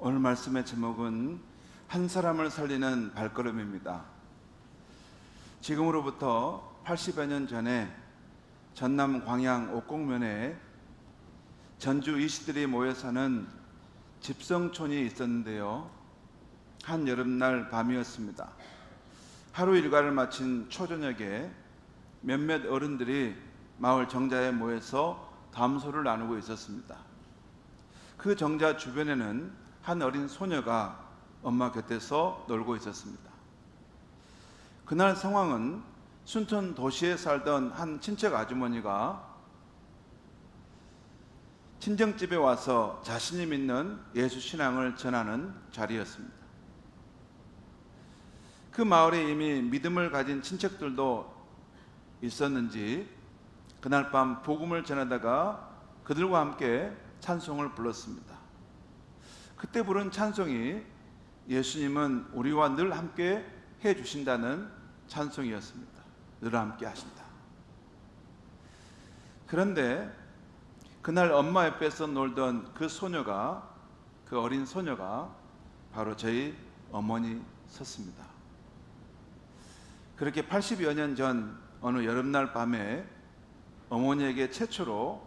오늘 말씀의 제목은 한 사람을 살리는 발걸음입니다. 지금으로부터 80여 년 전에 전남 광양 옥곡면에 전주 이시들이 모여 사는 집성촌이 있었는데요. 한 여름날 밤이었습니다. 하루 일과를 마친 초저녁에 몇몇 어른들이 마을 정자에 모여서 담소를 나누고 있었습니다. 그 정자 주변에는 한 어린 소녀가 엄마 곁에서 놀고 있었습니다. 그날 상황은 순천 도시에 살던 한 친척 아주머니가 친정집에 와서 자신이 믿는 예수 신앙을 전하는 자리였습니다. 그 마을에 이미 믿음을 가진 친척들도 있었는지 그날 밤 복음을 전하다가 그들과 함께 찬송을 불렀습니다. 그때 부른 찬송이 예수님은 우리와 늘 함께 해주신다는 찬송이었습니다. 늘 함께 하신다. 그런데 그날 엄마 옆에서 놀던 그 소녀가, 그 어린 소녀가 바로 저희 어머니였습니다. 그렇게 80여 년 전 어느 여름날 밤에 어머니에게 최초로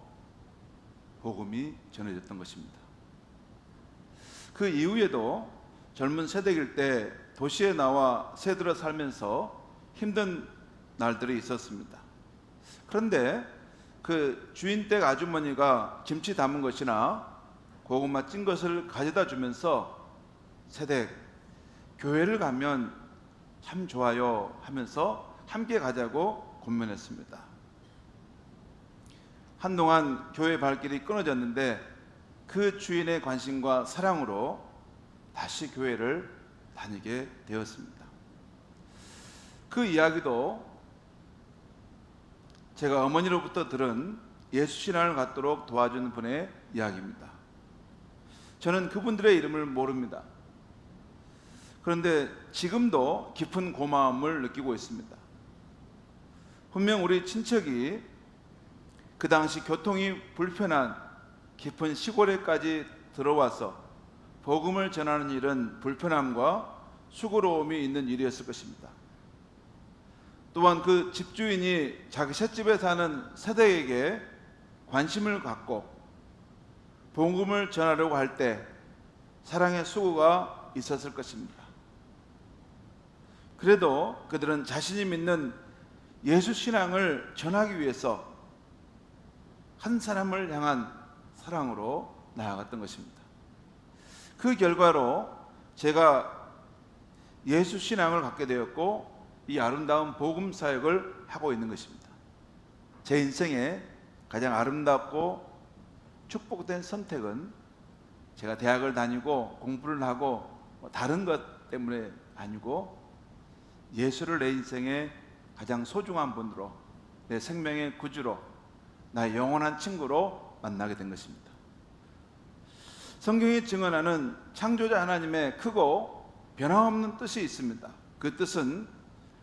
복음이 전해졌던 것입니다. 그 이후에도 젊은 세대일 때 도시에 나와 새들어 살면서 힘든 날들이 있었습니다. 그런데 그 주인댁 아주머니가 김치 담은 것이나 고구마 찐 것을 가져다 주면서 세댁 교회를 가면 참 좋아요 하면서 함께 가자고 권면했습니다. 한동안 교회 발길이 끊어졌는데 그 주인의 관심과 사랑으로 다시 교회를 다니게 되었습니다. 그 이야기도 제가 어머니로부터 들은 예수 신앙을 갖도록 도와준 분의 이야기입니다. 저는 그분들의 이름을 모릅니다. 그런데 지금도 깊은 고마움을 느끼고 있습니다. 분명 우리 친척이 그 당시 교통이 불편한 깊은 시골에까지 들어와서 복음을 전하는 일은 불편함과 수고로움이 있는 일이었을 것입니다. 또한 그 집주인이 자기 셋집에 사는 세대에게 관심을 갖고 복음을 전하려고 할 때 사랑의 수고가 있었을 것입니다. 그래도 그들은 자신이 믿는 예수 신앙을 전하기 위해서 한 사람을 향한 사랑으로 나아갔던 것입니다. 그 결과로 제가 예수 신앙을 갖게 되었고 이 아름다운 복음 사역을 하고 있는 것입니다. 제 인생에 가장 아름답고 축복된 선택은 제가 대학을 다니고 공부를 하고 다른 것 때문에 아니고 예수를 내 인생의 가장 소중한 분으로, 내 생명의 구주로, 나의 영원한 친구로 만나게 된 것입니다. 성경이 증언하는 창조자 하나님의 크고 변함없는 뜻이 있습니다. 그 뜻은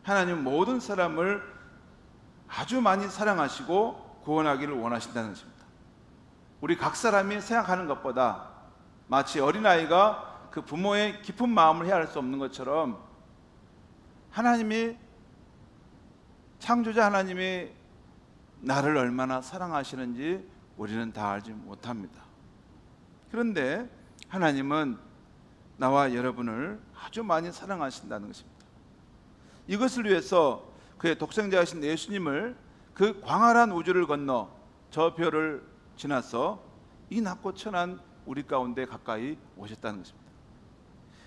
하나님 모든 사람을 아주 많이 사랑하시고 구원하기를 원하신다는 것입니다. 우리 각 사람이 생각하는 것보다 마치 어린아이가 그 부모의 깊은 마음을 헤아릴 수 없는 것처럼 하나님이, 창조자 하나님이 나를 얼마나 사랑하시는지 우리는 다 알지 못합니다. 그런데 하나님은 나와 여러분을 아주 많이 사랑하신다는 것입니다. 이것을 위해서 그의 독생자이신 예수님을 그 광활한 우주를 건너 저 별을 지나서 이 낮고 천한 우리 가운데 가까이 오셨다는 것입니다.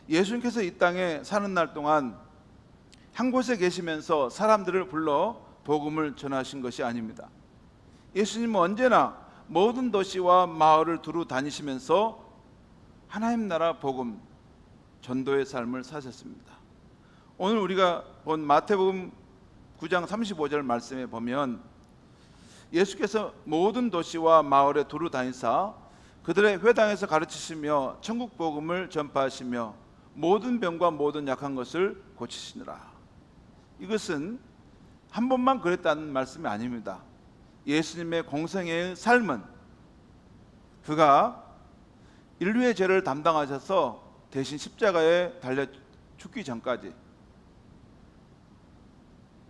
예수님께서 이 땅에 사는 날 동안 한 곳에 계시면서 사람들을 불러 복음을 전하신 것이 아닙니다. 예수님은 언제나 모든 도시와 마을을 두루 다니시면서 하나님 나라 복음, 전도의 삶을 사셨습니다. 오늘 우리가 본 마태복음 9장 35절 말씀에 보면 예수께서 모든 도시와 마을에 두루 다니사 그들의 회당에서 가르치시며 천국 복음을 전파하시며 모든 병과 모든 약한 것을 고치시느라. 이것은 한 번만 그랬다는 말씀이 아닙니다. 예수님의 공생애의 삶은 그가 인류의 죄를 담당하셔서 대신 십자가에 달려 죽기 전까지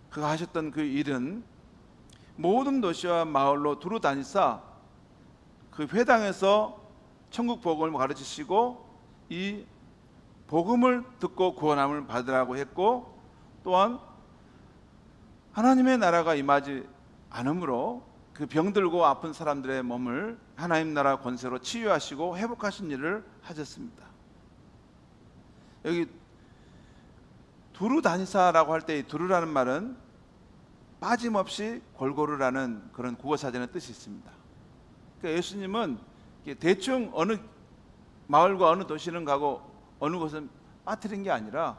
그가 하셨던 그 일은 모든 도시와 마을로 두루 다니사 그 회당에서 천국 복음을 가르치시고 이 복음을 듣고 구원함을 받으라고 했고, 또한 하나님의 나라가 임하지 않으므로 그 병들고 아픈 사람들의 몸을 하나님 나라 권세로 치유하시고 회복하신 일을 하셨습니다. 여기 두루 다니사라고 할 때 이 두루라는 말은 빠짐없이 골고루라는 그런 국어사전의 뜻이 있습니다. 그러니까 예수님은 대충 어느 마을과 어느 도시는 가고 어느 곳은 빠뜨린 게 아니라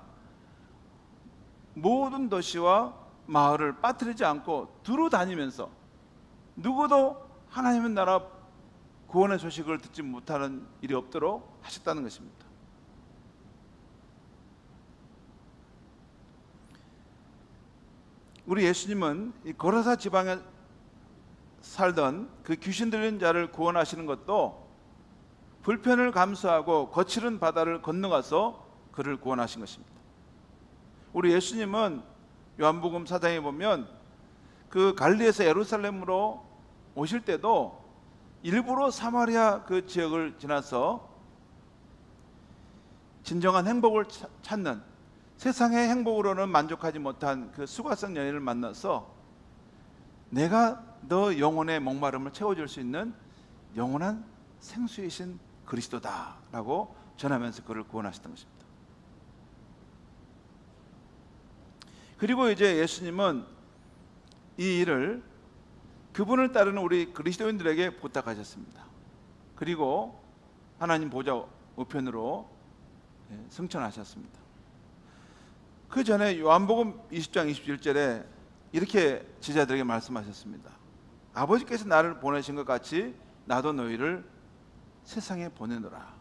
모든 도시와 마을을 빠뜨리지 않고 두루 다니면서 누구도 하나님의 나라 구원의 소식을 듣지 못하는 일이 없도록 하셨다는 것입니다. 우리 예수님은 이 거라사 지방에 살던 그 귀신 들린 자를 구원하시는 것도 불편을 감수하고 거칠은 바다를 건너가서 그를 구원하신 것입니다. 우리 예수님은 요한복음 4장에 보면 그 갈릴리에서 예루살렘으로 오실 때도 일부러 사마리아 그 지역을 지나서 진정한 행복을 찾는, 세상의 행복으로는 만족하지 못한 그 수가성 여인을 만나서 내가 너 영혼의 목마름을 채워줄 수 있는 영원한 생수이신 그리스도다 라고 전하면서 그를 구원하셨던 것입니다. 그리고 이제 예수님은 이 일을 그분을 따르는 우리 그리스도인들에게 부탁하셨습니다. 그리고 하나님 보좌 우편으로 승천하셨습니다. 그 전에 요한복음 20장 27절에 이렇게 제자들에게 말씀하셨습니다. 아버지께서 나를 보내신 것 같이 나도 너희를 세상에 보내노라.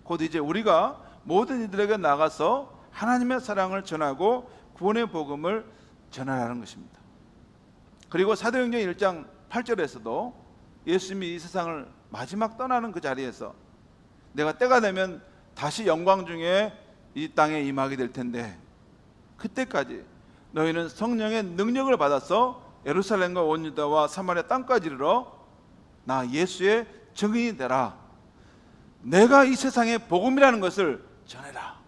곧 이제 우리가 모든 이들에게 나가서 하나님의 사랑을 전하고 구원의 복음을 전하라는 것입니다. 그리고 사도행전 1장 8절에서도 예수님이 이 세상을 마지막 떠나는 그 자리에서 내가 때가 되면 다시 영광 중에 이 땅에 임하게 될 텐데 그때까지 너희는 성령의 능력을 받아서 예루살렘과 온 유다와 사마리아 땅까지 이르러 나 예수의 증인이 되라. 내가 이 세상의 복음이라는 것을 전해라.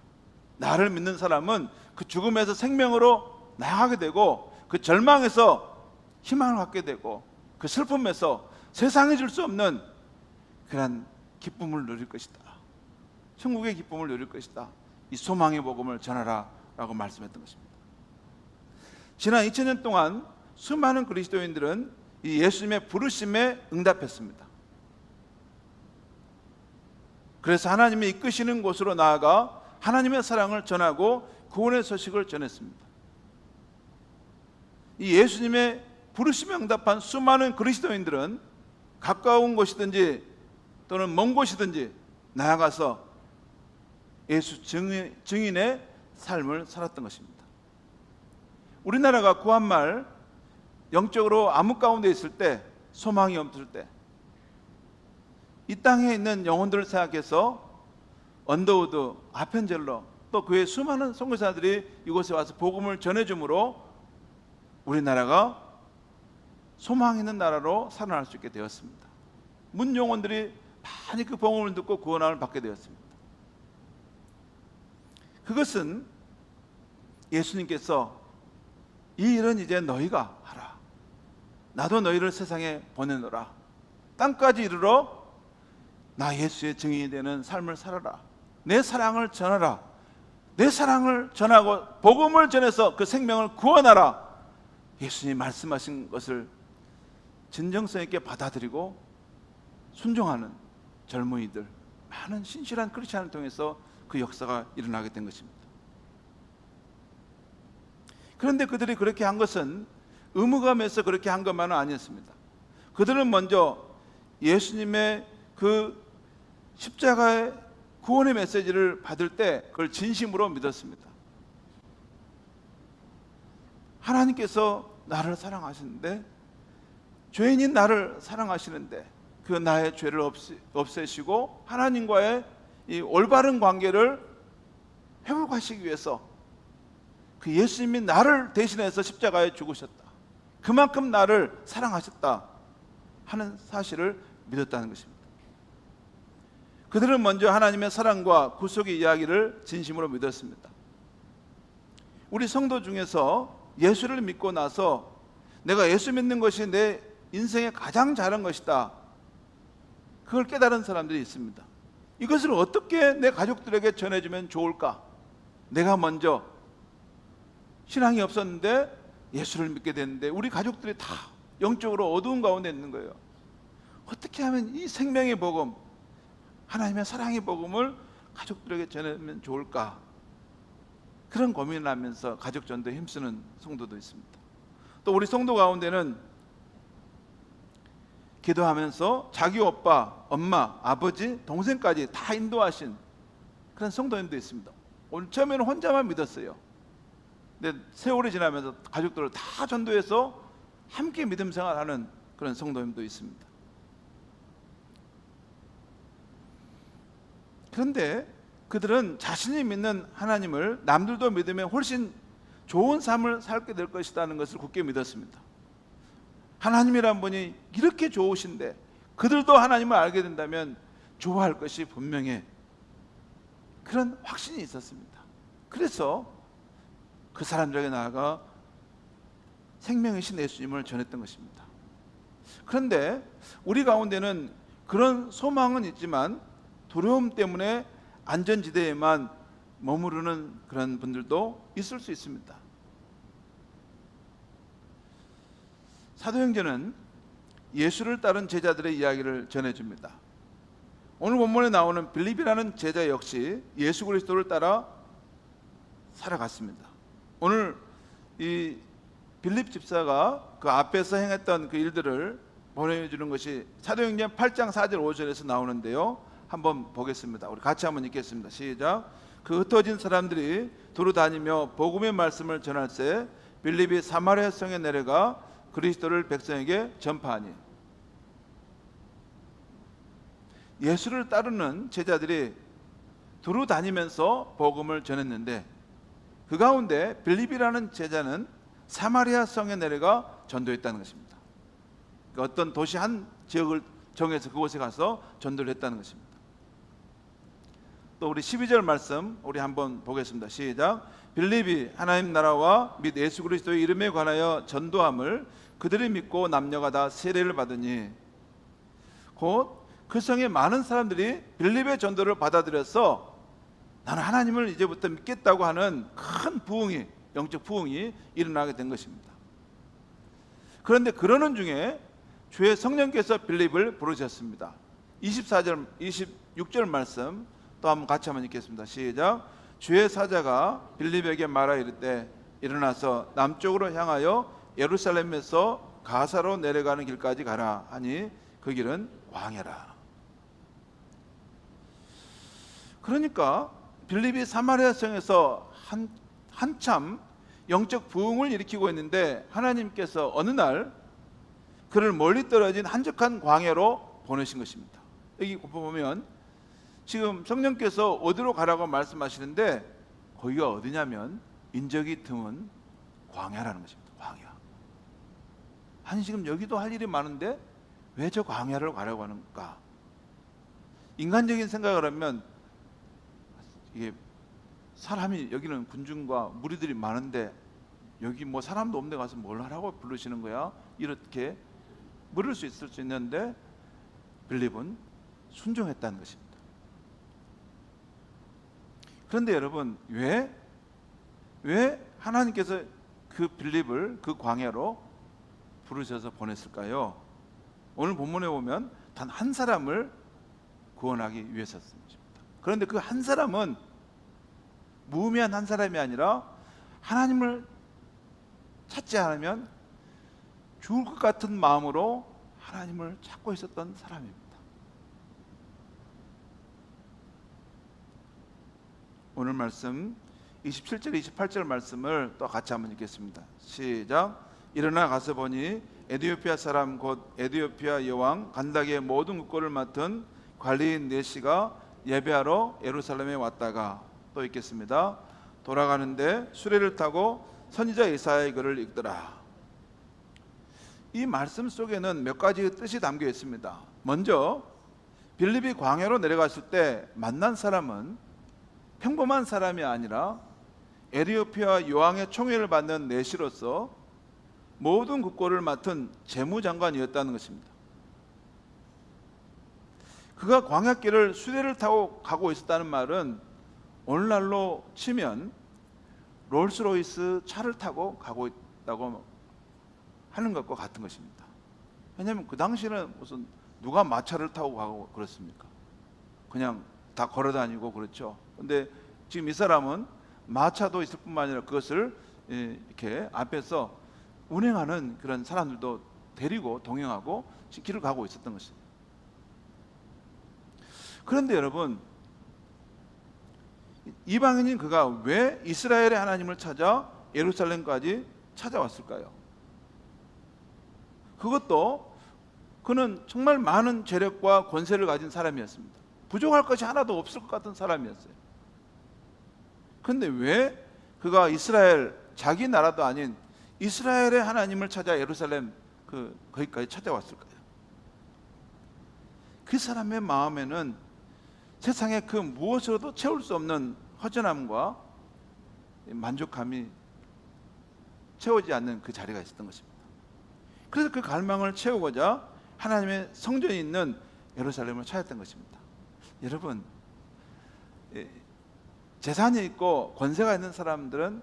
나를 믿는 사람은 그 죽음에서 생명으로 나아가게 되고 그 절망에서 희망을 갖게 되고 그 슬픔에서 세상이 줄 수 없는 그런 기쁨을 누릴 것이다. 천국의 기쁨을 누릴 것이다. 이 소망의 복음을 전하라 라고 말씀했던 것입니다. 지난 2000년 동안 수많은 그리스도인들은 이 예수님의 부르심에 응답했습니다. 그래서 하나님이 이끄시는 곳으로 나아가 하나님의 사랑을 전하고 구원의 소식을 전했습니다. 이 예수님의 부르심에 응답한 수많은 그리스도인들은 가까운 곳이든지 또는 먼 곳이든지 나아가서 예수 증인의 삶을 살았던 것입니다. 우리나라가 구한말 영적으로 암흑 가운데 있을 때, 소망이 없을 때, 이 땅에 있는 영혼들을 생각해서 언더우드, 아펜젤러 또 그의 수많은 선교사들이 이곳에 와서 복음을 전해줌으로 우리나라가 소망 있는 나라로 살아날 수 있게 되었습니다. 문 영혼들이 많이 그 복음을 듣고 구원함을 받게 되었습니다. 그것은 예수님께서 이 일은 이제 너희가 하라. 나도 너희를 세상에 보내노라. 땅까지 이르러 나 예수의 증인이 되는 삶을 살아라. 내 사랑을 전하라. 내 사랑을 전하고 복음을 전해서 그 생명을 구원하라. 예수님이 말씀하신 것을 진정성 있게 받아들이고 순종하는 젊은이들, 많은 신실한 크리스찬을 통해서 그 역사가 일어나게 된 것입니다. 그런데 그들이 그렇게 한 것은 의무감에서 그렇게 한 것만은 아니었습니다. 그들은 먼저 예수님의 그 십자가의 구원의 메시지를 받을 때 그걸 진심으로 믿었습니다. 하나님께서 나를 사랑하시는데, 죄인인 나를 사랑하시는데 그 나의 죄를 없애시고 하나님과의 이 올바른 관계를 회복하시기 위해서 그 예수님이 나를 대신해서 십자가에 죽으셨다. 그만큼 나를 사랑하셨다 하는 사실을 믿었다는 것입니다. 그들은 먼저 하나님의 사랑과 구속의 이야기를 진심으로 믿었습니다. 우리 성도 중에서 예수를 믿고 나서 내가 예수 믿는 것이 내 인생에 가장 잘한 것이다, 그걸 깨달은 사람들이 있습니다. 이것을 어떻게 내 가족들에게 전해주면 좋을까? 내가 먼저 신앙이 없었는데 예수를 믿게 됐는데 우리 가족들이 다 영적으로 어두운 가운데 있는 거예요. 어떻게 하면 이 생명의 복음, 하나님의 사랑의 복음을 가족들에게 전하면 좋을까? 그런 고민을 하면서 가족 전도에 힘쓰는 성도도 있습니다. 또 우리 성도 가운데는 기도하면서 자기 오빠, 엄마, 아버지, 동생까지 다 인도하신 그런 성도님도 있습니다. 오늘 처음에는 혼자만 믿었어요. 근데 세월이 지나면서 가족들을 다 전도해서 함께 믿음 생활하는 그런 성도님도 있습니다. 그런데 그들은 자신이 믿는 하나님을 남들도 믿으면 훨씬 좋은 삶을 살게 될 것이라는 것을 굳게 믿었습니다. 하나님이란 분이 이렇게 좋으신데 그들도 하나님을 알게 된다면 좋아할 것이 분명해, 그런 확신이 있었습니다. 그래서 그 사람들에게 나아가 생명이신 예수님을 전했던 것입니다. 그런데 우리 가운데는 그런 소망은 있지만 두려움 때문에 안전지대에만 머무르는 그런 분들도 있을 수 있습니다. 사도행전은 예수를 따른 제자들의 이야기를 전해줍니다. 오늘 본문에 나오는 빌립이라는 제자 역시 예수 그리스도를 따라 살아갔습니다. 오늘 이 빌립 집사가 그 앞에서 행했던 그 일들을 보내주는 것이 사도행전 8장 4절 5절에서 나오는데요, 한번 보겠습니다. 우리 같이 한번 읽겠습니다. 시작. 그 흩어진 사람들이 두루 다니며 복음의 말씀을 전할새 빌립이 사마리아 성에 내려가 그리스도를 백성에게 전파하니. 예수를 따르는 제자들이 두루 다니면서 복음을 전했는데 그 가운데 빌립이라는 제자는 사마리아 성에 내려가 전도했다는 것입니다. 그러니까 어떤 도시 한 지역을 정해서 그곳에 가서 전도를 했다는 것입니다. 또 우리 12절 말씀 우리 한번 보겠습니다. 시작. 빌립이 하나님 나라와 및 예수 그리스도의 이름에 관하여 전도함을 그들이 믿고 남녀가 다 세례를 받으니, 곧 그 성에 많은 사람들이 빌립의 전도를 받아들여서 나는 하나님을 이제부터 믿겠다고 하는 큰 부흥이, 영적 부흥이 일어나게 된 것입니다. 그런데 그러는 중에 주의 성령께서 빌립을 부르셨습니다. 24절 26절 말씀 또 한번 같이 한번 읽겠습니다. 시작. 주의 사자가 빌립에게 말하 이르되 일어나서 남쪽으로 향하여 예루살렘에서 가사로 내려가는 길까지 가라 하니 그 길은 광야라. 그러니까 빌립이 사마리아 성에서 한참 영적 부흥을 일으키고 있는데 하나님께서 어느 날 그를 멀리 떨어진 한적한 광야로 보내신 것입니다. 여기 보면 지금 성령께서 어디로 가라고 말씀하시는데 거기가 어디냐면 인적이 드문 광야라는 것입니다. 광야. 아니 지금 여기도 할 일이 많은데 왜 저 광야를 가라고 하는가? 인간적인 생각을 하면 이게 사람이, 여기는 군중과 무리들이 많은데 여기 뭐 사람도 없는 데 가서 뭘 하라고 부르시는 거야? 이렇게 물을 수 있을 수 있는데 빌립은 순종했다는 것입니다. 그런데 여러분 왜 하나님께서 그 빌립을 그 광야로 부르셔서 보냈을까요? 오늘 본문에 보면 단 한 사람을 구원하기 위해서였습니다. 그런데 그 한 사람은 무의미한 한 사람이 아니라 하나님을 찾지 않으면 죽을 것 같은 마음으로 하나님을 찾고 있었던 사람입니다. 오늘 말씀 27절 28절 말씀을 또 같이 한번 읽겠습니다. 시작. 일어나 가서 보니 에디오피아 사람 곧 에디오피아 여왕 간다기의 모든 국고를 맡은 관리인 넷시가 예배하러 예루살렘에 왔다가 또 읽겠습니다. 돌아가는데 수레를 타고 선지자 이사야의 글을 읽더라. 이 말씀 속에는 몇 가지 뜻이 담겨 있습니다. 먼저 빌립이 광야로 내려갔을 때 만난 사람은 평범한 사람이 아니라 에디오피아 여왕의 총애를 받는 내시로서 모든 국고를 맡은 재무장관이었다는 것입니다. 그가 광야길을 수레를 타고 가고 있었다는 말은 오늘날로 치면 롤스로이스 차를 타고 가고 있다고 하는 것과 같은 것입니다. 왜냐하면 그 당시에는 무슨 누가 마차를 타고 가고 그렇습니까? 그냥 다 걸어 다니고 그렇죠. 근데 지금 이 사람은 마차도 있을 뿐만 아니라 그것을 이렇게 앞에서 운행하는 그런 사람들도 데리고 동행하고 길을 가고 있었던 것입니다. 그런데 여러분, 이방인인 그가 왜 이스라엘의 하나님을 찾아 예루살렘까지 찾아왔을까요? 그것도 그는 정말 많은 재력과 권세를 가진 사람이었습니다. 부족할 것이 하나도 없을 것 같은 사람이었어요. 그런데 왜 그가 이스라엘, 자기 나라도 아닌 이스라엘의 하나님을 찾아 예루살렘 거기까지 찾아왔을까요? 그 사람의 마음에는 세상의 그 무엇으로도 채울 수 없는 허전함과 만족감이 채우지 않는 그 자리가 있었던 것입니다. 그래서 그 갈망을 채우고자 하나님의 성전이 있는 예루살렘을 찾았던 것입니다. 여러분, 재산이 있고 권세가 있는 사람들은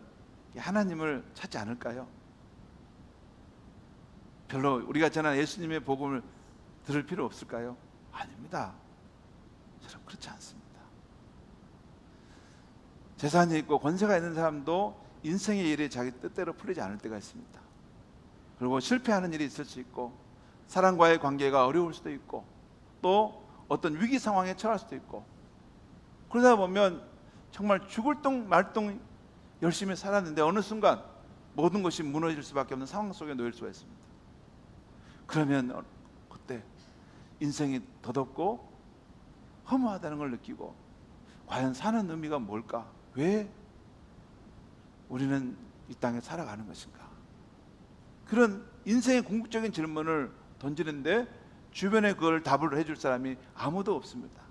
하나님을 찾지 않을까요? 별로 우리가 전한 예수님의 복음을 들을 필요 없을까요? 아닙니다. 여러분, 그렇지 않습니다. 재산이 있고 권세가 있는 사람도 인생의 일이 자기 뜻대로 풀리지 않을 때가 있습니다. 그리고 실패하는 일이 있을 수 있고 사람과의 관계가 어려울 수도 있고 또 어떤 위기 상황에 처할 수도 있고 그러다 보면 정말 죽을 똥 말똥 열심히 살았는데 어느 순간 모든 것이 무너질 수밖에 없는 상황 속에 놓일 수가 있습니다. 그러면 그때 인생이 더덥고 허무하다는 걸 느끼고 과연 사는 의미가 뭘까? 왜 우리는 이 땅에 살아가는 것인가? 그런 인생의 궁극적인 질문을 던지는데 주변에 그걸 답을 해줄 사람이 아무도 없습니다.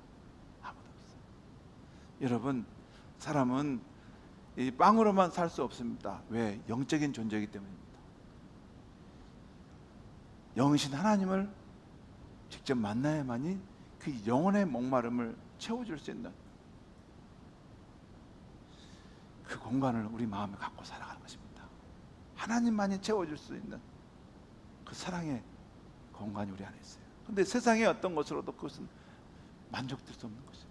아무도 없어요. 여러분, 사람은 이 빵으로만 살 수 없습니다. 왜? 영적인 존재이기 때문입니다. 영이신 하나님을 직접 만나야만이 그 영혼의 목마름을 채워줄 수 있는 그 공간을 우리 마음에 갖고 살아가는 것입니다. 하나님만이 채워줄 수 있는 그 사랑의 공간이 우리 안에 있어요. 그런데 세상의 어떤 것으로도 그것은 만족될 수 없는 것이에요.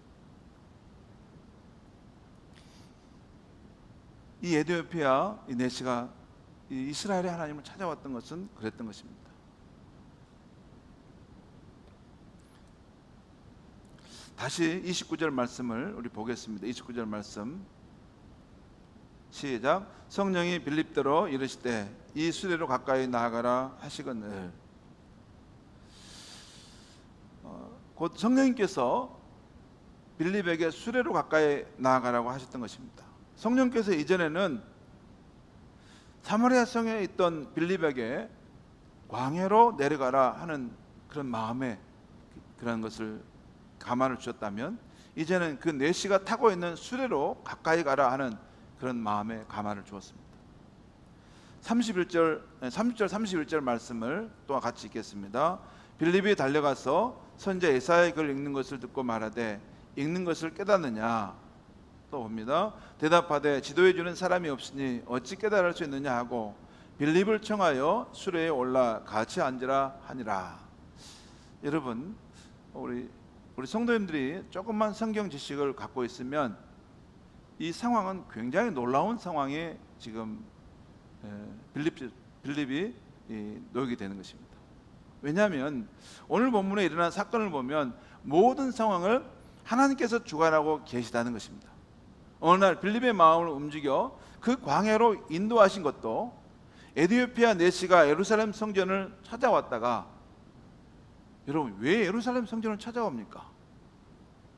이 에디오피아 이 넷시가 이 이스라엘의 하나님을 찾아왔던 것은 그랬던 것입니다. 다시 29절 말씀을 우리 보겠습니다. 29절 말씀 시작. 성령이 빌립더러 이르시되 이 수레로 가까이 나아가라 하시거늘. 곧 성령님께서 빌립에게 수레로 가까이 나아가라고 하셨던 것입니다. 성령께서 이전에는 사마리아 성에 있던 빌립에게 광야로 내려가라 하는 그런 마음에 그런 것을 감화를 주셨다면 이제는 그 넷시가 타고 있는 수레로 가까이 가라 하는 그런 마음에 감화를 주었습니다. 30절 31절 말씀을 또 같이 읽겠습니다. 빌립이 달려가서 선지자 예사야의 글을 읽는 것을 듣고 말하되 읽는 것을 깨닫느냐? 또 봅니다. 대답하되 지도해 주는 사람이 없으니 어찌 깨달을 수 있느냐 하고 빌립을 청하여 수레에 올라 같이 앉으라 하니라. 여러분, 우리 성도님들이 조금만 성경 지식을 갖고 있으면 이 상황은 굉장히 놀라운 상황에 지금 빌립이 놓이게 되는 것입니다. 왜냐하면 오늘 본문에 일어난 사건을 보면 모든 상황을 하나님께서 주관하고 계시다는 것입니다. 어느 날 빌립의 마음을 움직여 그 광야로 인도하신 것도 에디오피아 내시가 예루살렘 성전을 찾아왔다가, 여러분 왜 예루살렘 성전을 찾아옵니까?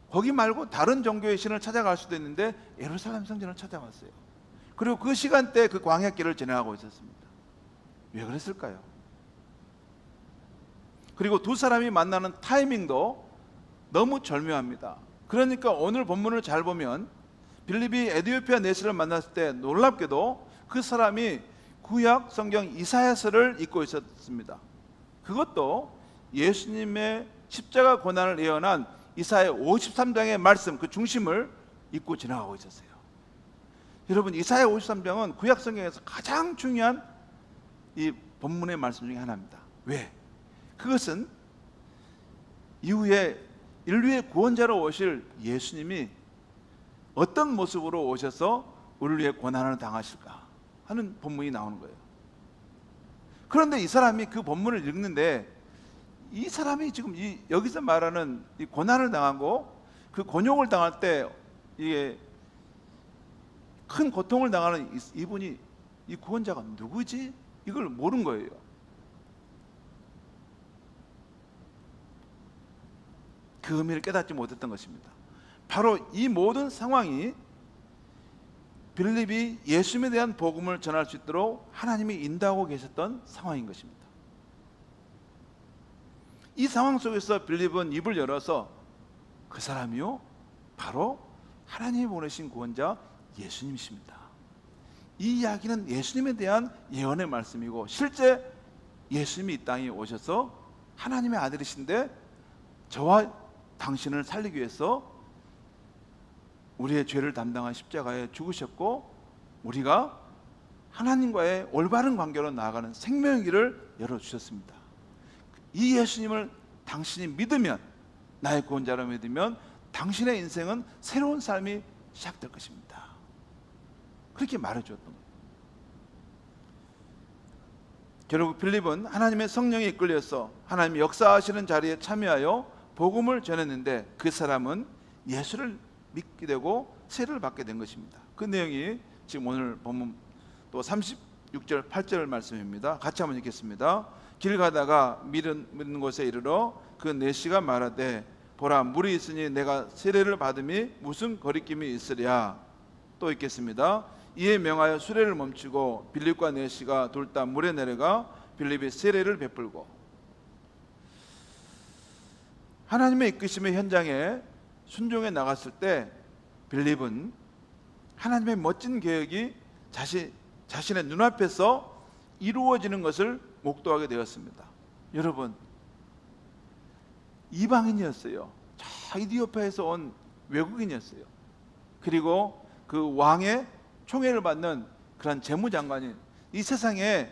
거기 말고 다른 종교의 신을 찾아갈 수도 있는데 예루살렘 성전을 찾아왔어요. 그리고 그 시간대에 그 광야길을 지나가고 있었습니다. 왜 그랬을까요? 그리고 두 사람이 만나는 타이밍도 너무 절묘합니다. 그러니까 오늘 본문을 잘 보면 빌립이 에디오피아 내시를 만났을 때 놀랍게도 그 사람이 구약 성경 이사야서를 읽고 있었습니다. 그것도 예수님의 십자가 고난을 예언한 이사야 53장의 말씀, 그 중심을 읽고 지나가고 있었어요. 여러분, 이사야 53장은 구약 성경에서 가장 중요한 이 본문의 말씀 중에 하나입니다. 왜? 그것은 이후에 인류의 구원자로 오실 예수님이 어떤 모습으로 오셔서 우리를 위해 고난을 당하실까 하는 본문이 나오는 거예요. 그런데 이 사람이 그 본문을 읽는데, 이 사람이 지금 여기서 말하는 이 고난을 당하고 그 곤욕을 당할 때 이게 큰 고통을 당하는 이분이, 이 구원자가 누구지? 이걸 모르는 거예요. 그 의미를 깨닫지 못했던 것입니다. 바로 이 모든 상황이 빌립이 예수님에 대한 복음을 전할 수 있도록 하나님이 인도하고 계셨던 상황인 것입니다. 이 상황 속에서 빌립은 입을 열어서 그 사람이요, 바로 하나님이 보내신 구원자 예수님이십니다. 이 이야기는 예수님에 대한 예언의 말씀이고, 실제 예수님이 이 땅에 오셔서 하나님의 아들이신데 저와 당신을 살리기 위해서 우리의 죄를 담당한 십자가에 죽으셨고, 우리가 하나님과의 올바른 관계로 나아가는 생명의 길을 열어주셨습니다. 이 예수님을 당신이 믿으면, 나의 구원자로 믿으면 당신의 인생은 새로운 삶이 시작될 것입니다. 그렇게 말해주었던 거예요. 결국 빌립은 하나님의 성령에 이끌려서 하나님이 역사하시는 자리에 참여하여 복음을 전했는데, 그 사람은 예수를 믿게 되고 세례를 받게 된 것입니다. 그 내용이 지금 오늘 본문 또 36절 8절 말씀입니다. 같이 한번 읽겠습니다. 길 가다가 믿는 곳에 이르러 그 내시가 말하되, 보라 물이 있으니 내가 세례를 받음이 무슨 거리낌이 있으랴. 또 읽겠습니다. 이에 명하여 수레를 멈추고 빌립과 내시가 둘 다 물에 내려가 빌립이 세례를 베풀고. 하나님의 이끄심의 현장에 순종해 나갔을 때 빌립은 하나님의 멋진 계획이 자신의 눈앞에서 이루어지는 것을 목도하게 되었습니다. 여러분, 이방인이었어요. 저 이디오피아에서 온 외국인이었어요. 그리고 그 왕의 총애를 받는 그런 재무장관인, 이 세상에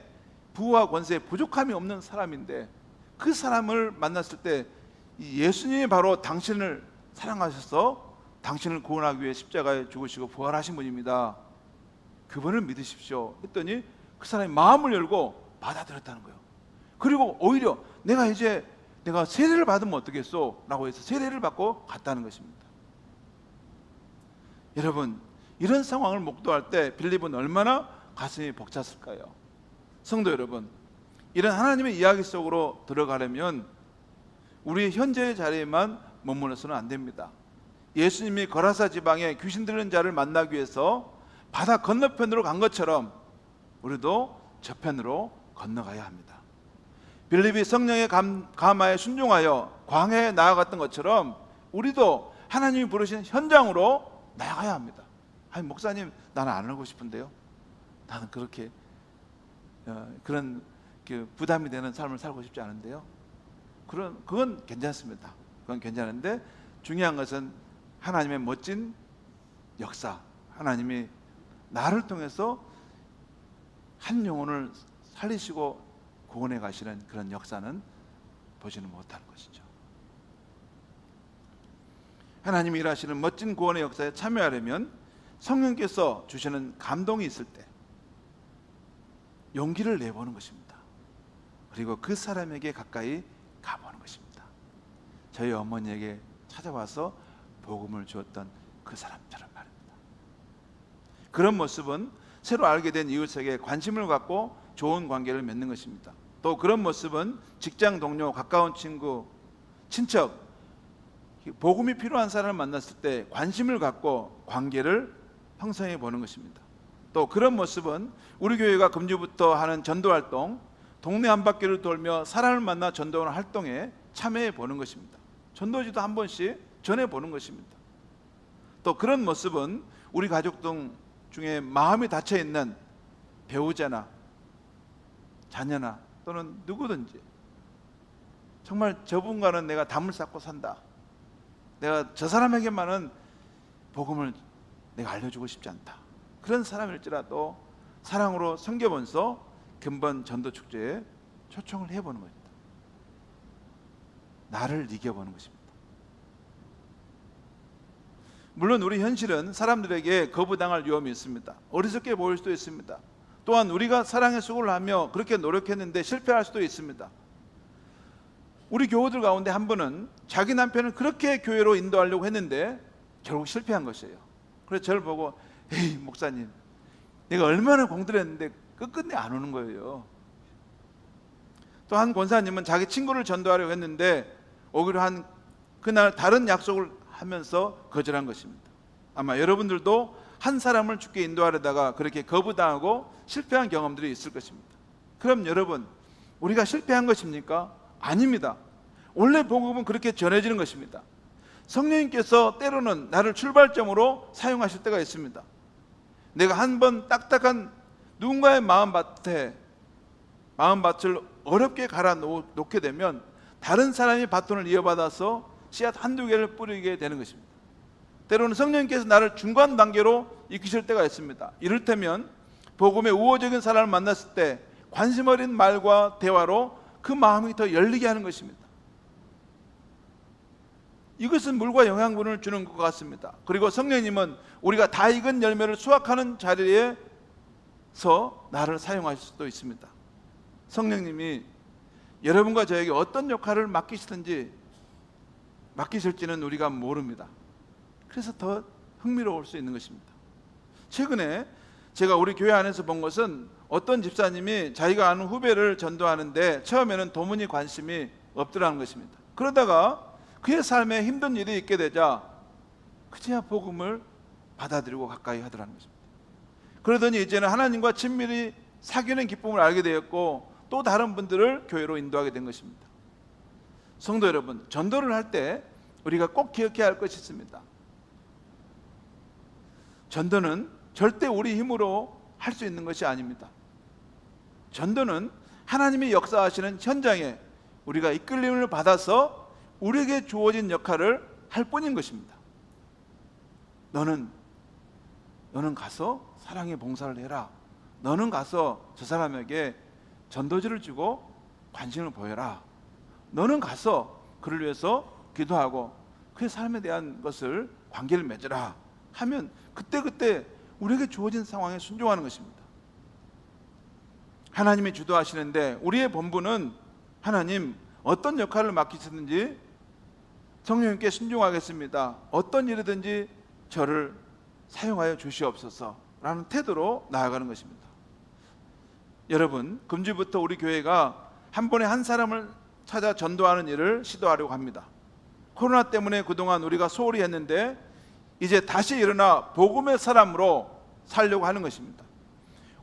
부와 권세에 부족함이 없는 사람인데, 그 사람을 만났을 때 예수님이 바로 당신을 사랑하셔서 당신을 구원하기 위해 십자가에 죽으시고 부활하신 분입니다. 그분을 믿으십시오 했더니 그 사람이 마음을 열고 받아들였다는 거예요. 그리고 오히려 내가 세례를 받으면 어떻겠소? 라고 해서 세례를 받고 갔다는 것입니다. 여러분, 이런 상황을 목도할 때 빌립은 얼마나 가슴이 벅찼을까요? 성도 여러분, 이런 하나님의 이야기 속으로 들어가려면 우리 현재의 자리에만 머물러서는 안 됩니다. 예수님이 거라사 지방에 귀신 들린 자를 만나기 위해서 바다 건너편으로 간 것처럼 우리도 저편으로 건너가야 합니다. 빌립이 성령의 감화에 순종하여 광야에 나아갔던 것처럼 우리도 하나님이 부르신 현장으로 나아가야 합니다. 아니, 목사님, 나는 안 하고 싶은데요. 나는 그렇게 그런 부담이 되는 삶을 살고 싶지 않은데요. 그건 괜찮습니다. 그건 괜찮은데, 중요한 것은 하나님의 멋진 역사, 하나님이 나를 통해서 한 영혼을 살리시고 구원해 가시는 그런 역사는 보지는 못하는 것이죠. 하나님이 일하시는 멋진 구원의 역사에 참여하려면 성령께서 주시는 감동이 있을 때 용기를 내보는 것입니다. 그리고 그 사람에게 가까이 가보는 것입니다. 저희 어머니에게 찾아와서 복음을 주었던 그 사람처럼 말입니다. 그런 모습은 새로 알게 된 이웃에게 관심을 갖고 좋은 관계를 맺는 것입니다. 또 그런 모습은 직장 동료, 가까운 친구, 친척, 복음이 필요한 사람을 만났을 때 관심을 갖고 관계를 형성해 보는 것입니다. 또 그런 모습은 우리 교회가 금주부터 하는 전도활동, 동네 한 바퀴를 돌며 사람을 만나 전도하는 활동에 참여해 보는 것입니다. 전도지도 한 번씩 전해 보는 것입니다. 또 그런 모습은 우리 가족 중에 마음이 닫혀 있는 배우자나 자녀나 또는 누구든지 정말 저분과는 내가 담을 쌓고 산다, 내가 저 사람에게만은 복음을 내가 알려주고 싶지 않다, 그런 사람일지라도 사랑으로 섬겨보면서 근본 전도축제에 초청을 해보는 겁니다. 나를 이겨보는 것입니다. 물론 우리 현실은 사람들에게 거부당할 위험이 있습니다. 어리석게 보일 수도 있습니다. 또한 우리가 사랑의 수고를 하며 그렇게 노력했는데 실패할 수도 있습니다. 우리 교우들 가운데 한 분은 자기 남편을 그렇게 교회로 인도하려고 했는데 결국 실패한 것이에요. 그래서 저를 보고 에이 목사님, 내가 얼마나 공들여 했는데 끝끝내 안 오는 거예요. 또 한 권사님은 자기 친구를 전도하려고 했는데 오기로 한 그날 다른 약속을 하면서 거절한 것입니다. 아마 여러분들도 한 사람을 주께 인도하려다가 그렇게 거부당하고 실패한 경험들이 있을 것입니다. 그럼 여러분, 우리가 실패한 것입니까? 아닙니다. 원래 복음은 그렇게 전해지는 것입니다. 성령님께서 때로는 나를 출발점으로 사용하실 때가 있습니다. 내가 한번 딱딱한 누군가의 마음밭을 어렵게 갈아 놓게 되면 다른 사람이 바톤을 이어받아서 씨앗 한두 개를 뿌리게 되는 것입니다. 때로는 성령님께서 나를 중간 단계로 이끄실 때가 있습니다. 이를테면 복음의 우호적인 사람을 만났을 때 관심 어린 말과 대화로 그 마음이 더 열리게 하는 것입니다. 이것은 물과 영양분을 주는 것 같습니다. 그리고 성령님은 우리가 다 익은 열매를 수확하는 자리에서 나를 사용하실 수도 있습니다. 성령님이 여러분과 저에게 어떤 역할을 맡기실지는 우리가 모릅니다. 그래서 더 흥미로울 수 있는 것입니다. 최근에 제가 우리 교회 안에서 본 것은 어떤 집사님이 자기가 아는 후배를 전도하는데 처음에는 도무지 관심이 없더라는 것입니다. 그러다가 그의 삶에 힘든 일이 있게 되자 그제야 복음을 받아들이고 가까이 하더라는 것입니다. 그러더니 이제는 하나님과 친밀히 사귀는 기쁨을 알게 되었고 또 다른 분들을 교회로 인도하게 된 것입니다. 성도 여러분, 전도를 할 때 우리가 꼭 기억해야 할 것이 있습니다. 전도는 절대 우리 힘으로 할 수 있는 것이 아닙니다. 전도는 하나님이 역사하시는 현장에 우리가 이끌림을 받아서 우리에게 주어진 역할을 할 뿐인 것입니다. 너는 가서 사랑의 봉사를 해라. 너는 가서 저 사람에게 전도지를 주고 관심을 보여라. 너는 가서 그를 위해서 기도하고 그의 삶에 대한 것을 관계를 맺으라 하면 그때그때 우리에게 주어진 상황에 순종하는 것입니다. 하나님이 주도하시는데 우리의 본분은 하나님 어떤 역할을 맡기시든지 성령님께 순종하겠습니다. 어떤 일이든지 저를 사용하여 주시옵소서 라는 태도로 나아가는 것입니다. 여러분, 금주부터 우리 교회가 한 번에 한 사람을 찾아 전도하는 일을 시도하려고 합니다. 코로나 때문에 그동안 우리가 소홀히 했는데 이제 다시 일어나 복음의 사람으로 살려고 하는 것입니다.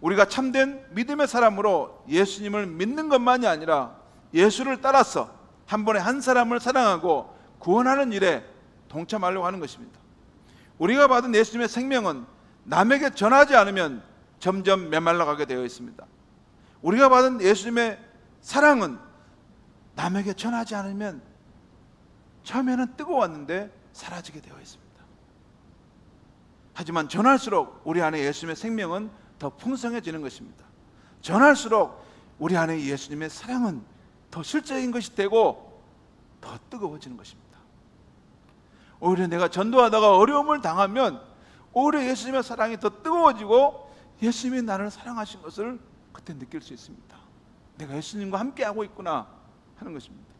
우리가 참된 믿음의 사람으로 예수님을 믿는 것만이 아니라 예수를 따라서 한 번에 한 사람을 사랑하고 구원하는 일에 동참하려고 하는 것입니다. 우리가 받은 예수님의 생명은 남에게 전하지 않으면 점점 메말라가게 되어 있습니다. 우리가 받은 예수님의 사랑은 남에게 전하지 않으면 처음에는 뜨거웠는데 사라지게 되어 있습니다. 하지만 전할수록 우리 안에 예수님의 생명은 더 풍성해지는 것입니다. 전할수록 우리 안에 예수님의 사랑은 더 실제인 것이 되고 더 뜨거워지는 것입니다. 오히려 내가 전도하다가 어려움을 당하면 오히려 예수님의 사랑이 더 뜨거워지고 예수님이 나를 사랑하신 것을 그때 느낄 수 있습니다. 내가 예수님과 함께하고 있구나 하는 것입니다.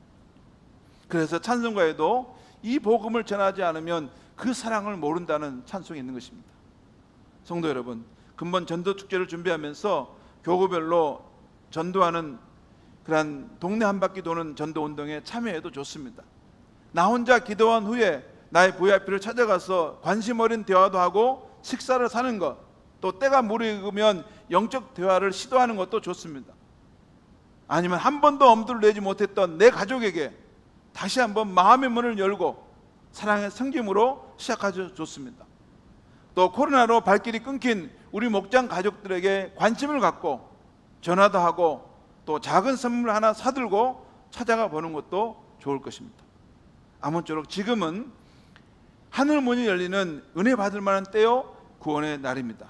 그래서 찬송가에도 이 복음을 전하지 않으면 그 사랑을 모른다는 찬송이 있는 것입니다. 성도 여러분, 근본 전도 축제를 준비하면서 교구별로 전도하는 그런 동네 한 바퀴 도는 전도 운동에 참여해도 좋습니다. 나 혼자 기도한 후에 나의 VIP를 찾아가서 관심 어린 대화도 하고 식사를 사는 것, 또 때가 무르익으면 영적 대화를 시도하는 것도 좋습니다. 아니면 한 번도 엄두를 내지 못했던 내 가족에게 다시 한번 마음의 문을 열고 사랑의 섬김으로 시작하셔도 좋습니다. 또 코로나로 발길이 끊긴 우리 목장 가족들에게 관심을 갖고 전화도 하고 또 작은 선물 하나 사들고 찾아가 보는 것도 좋을 것입니다. 아무쪼록 지금은 하늘 문이 열리는 은혜 받을 만한 때요 구원의 날입니다.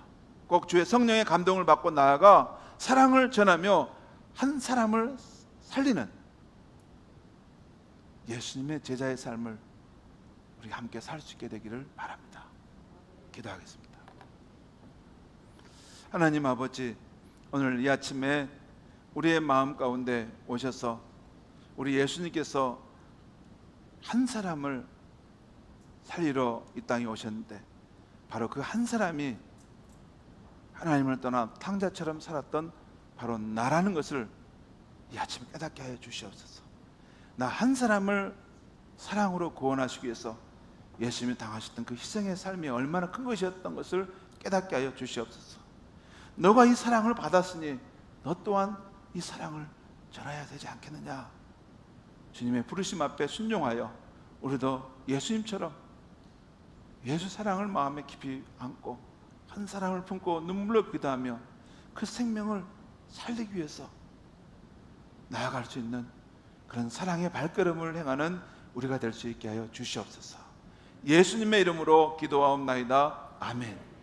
꼭 주의 성령의 감동을 받고 나아가 사랑을 전하며 한 사람을 살리는 예수님의 제자의 삶을 우리 함께 살 수 있게 되기를 바랍니다. 기도하겠습니다. 하나님 아버지, 오늘 이 아침에 우리의 마음 가운데 오셔서 우리 예수님께서 한 사람을 살리러 이 땅에 오셨는데 바로 그 한 사람이 하나님을 떠나 탕자처럼 살았던 바로 나라는 것을 이 아침에 깨닫게 하여 주시옵소서. 나 한 사람을 사랑으로 구원하시기 위해서 예수님이 당하셨던 그 희생의 삶이 얼마나 큰 것이었던 것을 깨닫게 하여 주시옵소서. 너가 이 사랑을 받았으니 너 또한 이 사랑을 전해야 되지 않겠느냐. 주님의 부르심 앞에 순종하여 우리도 예수님처럼 예수 사랑을 마음에 깊이 안고 한 사랑을 품고 눈물로 기도하며 그 생명을 살리기 위해서 나아갈 수 있는 그런 사랑의 발걸음을 행하는 우리가 될 수 있게 하여 주시옵소서. 예수님의 이름으로 기도하옵나이다. 아멘.